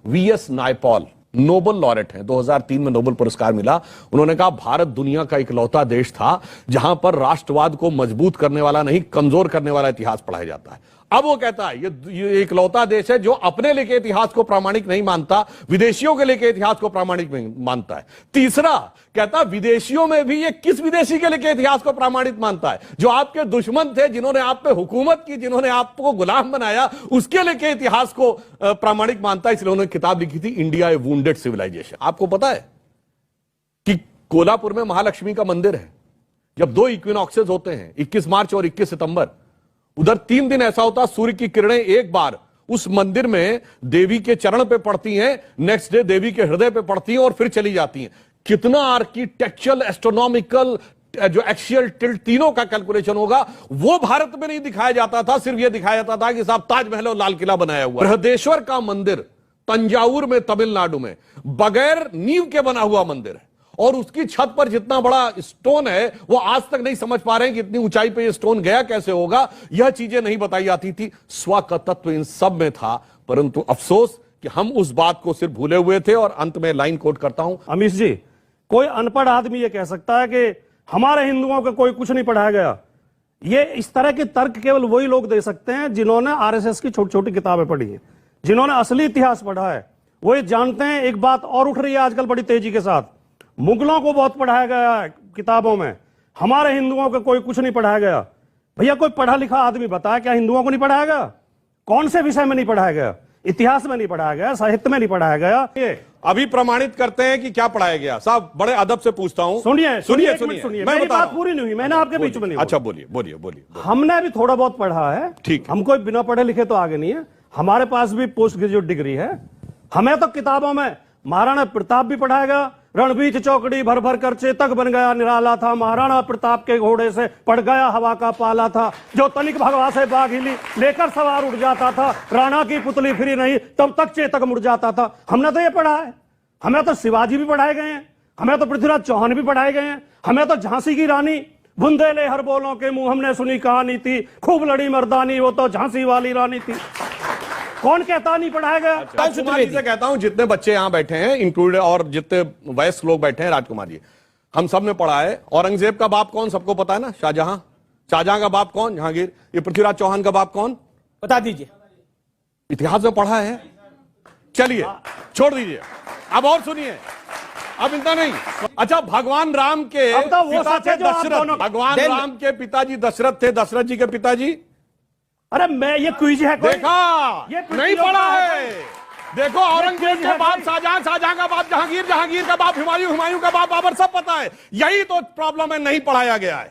VS Naipaul Nobel laureate हैं, 2003 में Nobel पुरस्कार मिला। उन्होंने कहा भारत दुनिया का इकलौता देश था जहां पर राष्ट्रवाद को मजबूत करने वाला नहीं, कमजोर करने वाला इतिहास पढ़ाया जाता है। अब वो कहता है ये इकलौता देश है जो अपने लेके इतिहास को प्रामाणिक नहीं मानता, विदेशियों के लेके इतिहास को प्रामाणिक नहीं मानता है। तीसरा कहता विदेशियों में भी ये किस विदेशी के लेके इतिहास को प्रामाणिक मानता है? जो आपके दुश्मन थे, जिन्होंने आप पे हुकूमत की, जिन्होंने आपको गुलाम बनाया, उसके लेके इतिहास को प्रामाणिक मानता है। इसलिए उन्होंने किताब लिखी थी इंडिया ए वुंडेड सिविलाइजेशन। आपको पता है कि कोल्हापुर में महालक्ष्मी का मंदिर है। जब 2 इक्विनॉक्सेस होते हैं, 21 मार्च और 21 सितंबर, उधर 3 दिन ऐसा होता सूर्य की किरणें एक बार उस मंदिर में देवी के चरण पे पड़ती हैं, नेक्स्ट डे देवी के हृदय पे पड़ती हैं और फिर चली जाती हैं। कितना आर्किटेक्चरल, एस्ट्रोनॉमिकल, जो एक्सियल टिल्ट, तीनों का कैलकुलेशन होगा, वो भारत में नहीं दिखाया जाता था। सिर्फ यह दिखाया जाता था कि साहब ताजमहल और लाल किला बनाया हुआ। बृहदेश्वर का मंदिर तंजावुर में, तमिलनाडु में, बगैर नींव के बना हुआ मंदिर है और उसकी छत पर जितना बड़ा स्टोन है वो आज तक नहीं समझ पा रहे हैं कि इतनी ऊंचाई पे ये स्टोन गया कैसे होगा। यह चीजें नहीं बताई जाती थी। स्व का तत्व इन सब में था, परंतु अफसोस कि हम उस बात को सिर्फ भूले हुए थे। और अंत में लाइन कोट करता हूं। अमीश जी, कोई अनपढ़ आदमी ये कह सकता है कि हमारे हिंदुओं को कोई कुछ नहीं पढ़ाया गया? ये इस तरह के तर्क केवल वही लोग दे सकते हैं जिन्होंने आरएसएस की छोटी छोटी किताबें पढ़ी हैं, जिन्होंने असली इतिहास पढ़ा है। वो ये जानते हैं। एक बात और उठ रही है आजकल बड़ी तेजी के साथ, मुगलों को बहुत पढ़ाया गया है किताबों में, हमारे हिंदुओं को कोई कुछ नहीं पढ़ाया गया। भैया कोई पढ़ा लिखा आदमी बताया क्या हिंदुओं को नहीं पढ़ाया गया? कौन से विषय में नहीं पढ़ाया गया? इतिहास में नहीं पढ़ाया गया, साहित्य में नहीं पढ़ाया गया। ये अभी प्रमाणित करते हैं कि क्या पढ़ाया गया। साहब बड़े अदब से पूछता हूं। सुनिए, मेरी बात पूरी नहीं हुई, मैंने आपके बीच में नहीं। अच्छा बोलिए। हमने भी थोड़ा बहुत पढ़ा है, ठीक। हम कोई बिना पढ़े लिखे तो आगे नहीं है। हमारे पास भी पोस्ट ग्रेजुएट डिग्री है। हमें तो किताबों में महाराणा प्रताप भी पढ़ाया गया। रणबीच चौकड़ी भर भर कर चेतक बन गया निराला था, महाराणा प्रताप के घोड़े से पड़ गया हवा का पाला था, जो तनिक भगवा से बाघ हिली लेकर सवार उड़ जाता था, राणा की पुतली फिरी नहीं तब तक चेतक मुड़ जाता था। हमने तो ये पढ़ा है। हमें तो शिवाजी भी पढ़ाए गए हैं, हमें तो पृथ्वीराज चौहान भी पढ़ाए गए हैं, हमें तो झांसी की रानी बुंदेले हर बोलों के मुंह हमने सुनी कहानी थी, खूब लड़ी मर्दानी वो तो झांसी वाली रानी थी। कौन कहता नहीं पढ़ाया गया? राजकुमार जी से कहता हूं, जितने बच्चे यहां बैठे हैं इंक्लूडेड और जितने वयस्क लोग बैठे हैं, राजकुमार जी, हम सब ने पढ़ा है। औरंगजेब का बाप कौन, सबको पता है ना? शाहजहां। शाहजहां का बाप कौन? जहांगीर। ये पृथ्वीराज चौहान का बाप कौन, बता दीजिए। इतिहास में पढ़ा है। चलिए छोड़ दीजिए, अब और सुनिए। अब इतना नहीं। अच्छा, भगवान राम के पिता थे दशरथ। भगवान राम के पिताजी दशरथ थे। दशरथ जी के पिताजी, अरे मैं ये क्विज है कोई? देखा ये नहीं पढ़ा है। देखो, औरंगजेब के बाप शाहजहां, शाहजहां का बाप जहांगीर, जहांगीर का बाप हुमायूं, हुमायूं का बाप बाबर, सब पता है। यही तो प्रॉब्लम है, नहीं पढ़ाया गया है।